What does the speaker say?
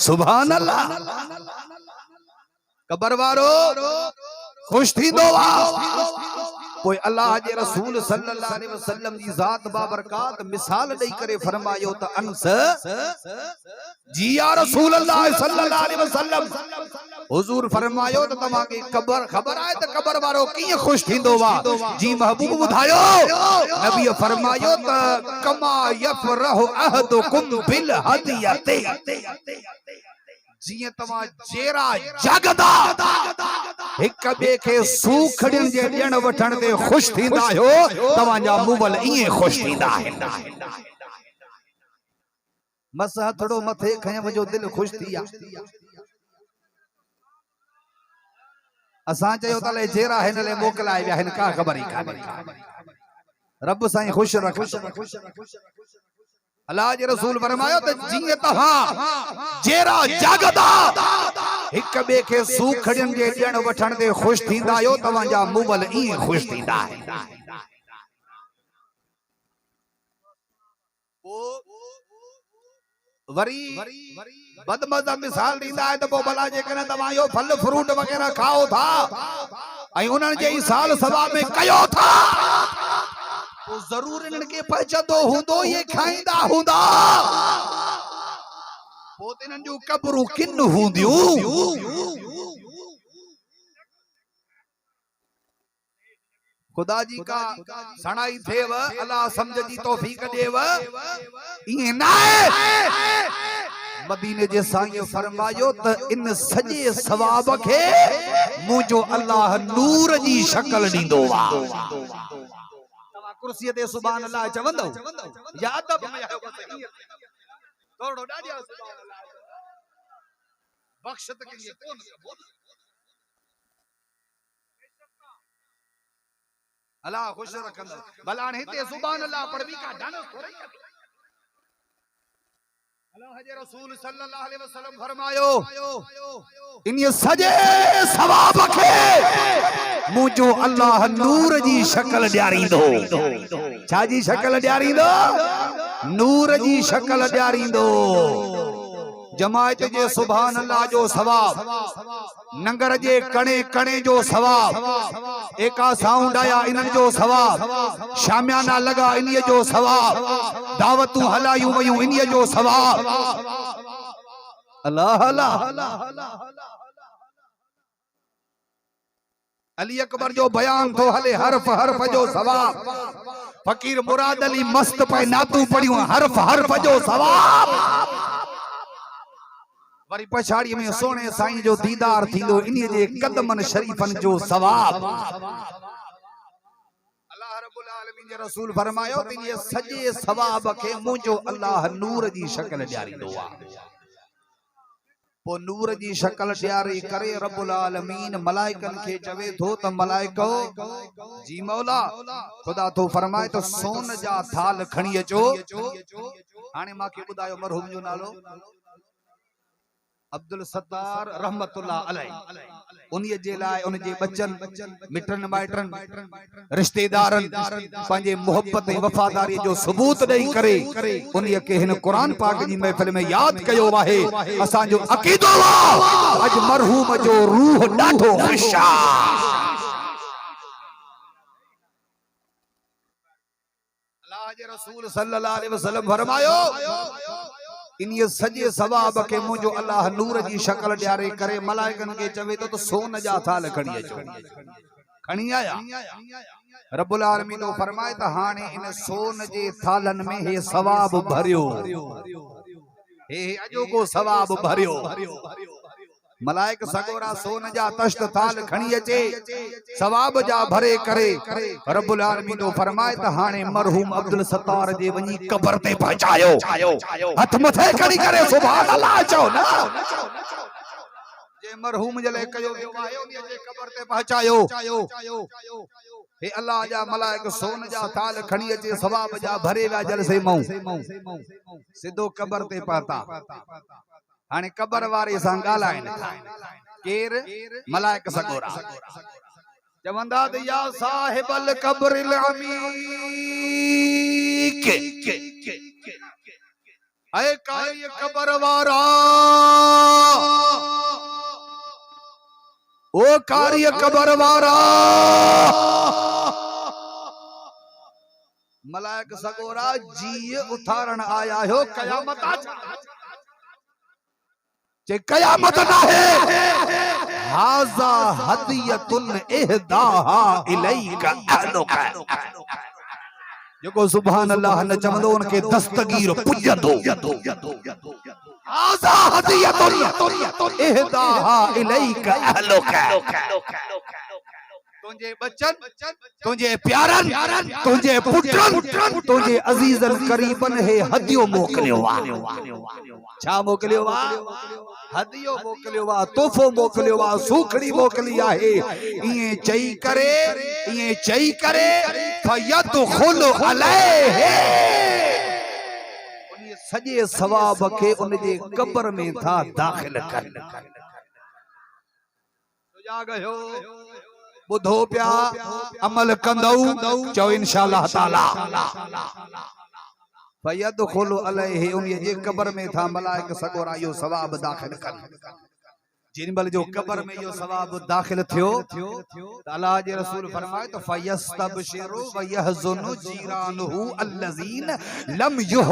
सुभान अल्लाह। कबर वारो खुश थी दो कोई अल्लाह जे रसूल सल्लल्लाहु अलैहि वसल्लम जी जात बाबरकात मिसाल दई करे फरमायो त अंस जी या रसूल अल्लाह सल्लल्लाहु अलैहि वसल्लम हुजूर फरमायो त तमा के कबर खबर आए त कबर वारो किए खुश थींदो वा जी महबूब बुधायो नबी फरमायो त कमा यफरहु अहदुकुम बिल हदियते जिए तमा जेरा जगदा एक बे के सूखड़न जे ॾियण वठण ते खुश थींदा हो तवा जा मुबल इए खुश थींदा है। मस हथड़ो मथे खय वजो दिल खुश थिया असा चयो तले जेरा हिन ले मोकलाए विया हिन का ख़बर ही काने रब साईं खुश रख। अल्लाह जे रसूल फरमायो त जिए तहा जेरा जगदा एक बे के सूखड़न जे ॾियण वठण ते खुश थींदा आयो तवा जा मुबल इए खुश थींदा है। वरी बदमज़ा मिसाल दींदा है त पो भला जे कने तवा यो फल फ्रूट वगैरह खाओ था आई उनन जे साल सवाब में कयो था तो जरूर इनन के पहचंदो हुंदो ये खाइंदा हुंदा पो तिनन जो कब्रू किन हुंदियूं खुदा जी का सणाई थेव अल्लाह समझ जी तौफीक देव इए नाए मदीने जे साईं फरमायो त इन सजे सवाब के मुजो अल्लाह नूर जी शक्ल दींदो वा। तवा कुर्सी ते सुभान अल्लाह चवंदो या अदब में आयो बस थोड़ो डाडिया सुभान अल्लाह बख्शत के लिए कौन बोल अल्लाह खुश रखंदो भला हिते सुभान अल्लाह पढ़वी का डानो थोड़ी अल्लाह जे रसूल सल्लल्लाहु अलैहि वसल्लम फरमायो इन ये सजे सवाब के मुजो अल्लाह नूर जी शक्ल ॾियारींदो छा जी शक्ल ॾियारींदो नूर जी शक्ल ॾियारींदो। जमायत जे सुभान अल्लाह जो सवाब नंगर जे कणे कणे जो सवाब एका साउंड आया इनन जो सवाब शामियाना लगा इन्हीअ जो सवाब दावतूं हलायूं वयूं इन्हीअ जो सवाब अल्लाह अल्लाह अली अकबर जो बयान तो हले हर्फ हर्फ जो सवाब फकीर मुराद अली मस्त पे नातू पढ़ियूं हर्फ हर्फ जो सवाब वरी पछाड़ी में सोने साईं जो दीदार थींदो इन्हीअ जे कदमन शरीफन जो सवाब। अल्लाह रब्बुल आलमीन जे रसूल फरमायो त इन्हीअ सजे सवाब के मुजो अल्लाह नूर जी शक्ल ॾियारींदो आ पो नूर जी शक्ल ॾियारे करे रब्बुल आलमीन मलाइकन के चवे थो त मलाइको जी मौला खुदा तो फरमाए तो सोन जा थाल खणी अचो हाणे माके ॿुधायो मरहूम जो नालो अब्दुल सत्तार रहमतुल्लाह अलैह उन्हीअ जे लाइ उन जे बच्चन मिटन माइटन रिश्तेदारन पंहिंजे मोहब्बत ऐं वफादारी जो सबूत ॾेई करे उन्हीअ के हिन कुरान पाक जी महफ़िल में याद कयो आहे असांजो अक़ीदो आहे अज मरहूम जो रूह ॾाढो ख़ुश आहे। अल्लाह जे रसूल सल्लल्लाहु अलैहि वसल्लम फरमायो इन्हीअ सजे सवाब के मुझो अल्लाह नूर जी शक्ल ॾियारे करे मलाइकन के चवे तो सोन जा थाल खणी अचो खणी आया रब्बुल आलमीन तो फरमाए त हाणे इन सोन जे थालन में हे सवाब भरियो हे अजोको सवाब भरियो मलाइक सगोरा सोन जा तश्त थाल खणी अचे सवाब जा भरे करे रब्बुल आलमीन तो फरमाए त हाणे मरहूम अब्दुल सत्तार जे वनी कब्र ते पहुंचायो हथ मथे खणी करे सुभान अल्लाह चओ ना जे मरहूम जले कयो वियो आहे उन जे कब्र ते पहुंचायो हे अल्लाह जा मलाइक सोन जा थाल खणी अचे सवाब जा भरे विया जलसे मऊ सिधो कब्र ते पहुता हाणे कब्र वारे सां ॻाल्हाइनि केर मलाइक सगोरा चवंदा त या साहिबल कब्रिल अमीक अय कारी कबर वारा ओ कारी कबर वारा मलाइक सगोरा जी उतारण आया हो कयामत चे कयामत ना है हाजा हदियतुन इहदाहा इलैका अहलुका जेको सुभान अल्लाह न चवंदो उनके दस्तगीर पुजंदो हाजा हदियतुन इहदाहा इलैका अहलुका तुझे बच्चन तुझे प्यारन तुझे पुत्रन तुझे अजीजन करीबन है हदियो मोकलियो वा छा मोकलियो वा हदियो मोकलियो वा तोहफो मोकलियो वा सूखड़ी मोकली आहे इए चई करे फयदखुल अलैहि उन सजे सवाब के उन जे कब्र में था दाखिल कर जागयो बुधो प्या अमल कंदऊ चो इंशाअल्लाह ताला फयदखुल अलैहि उन जे कब्र में था मलाइक सगोरा यो सवाब दाखिल कर जिन बल जो कब्र में यो सवाब दाखिल थियो अल्लाह जे रसूल फरमाए तो फयस्तबशिरु व यहज़ुनु जीरानुहु अल्लज़ीन लम युह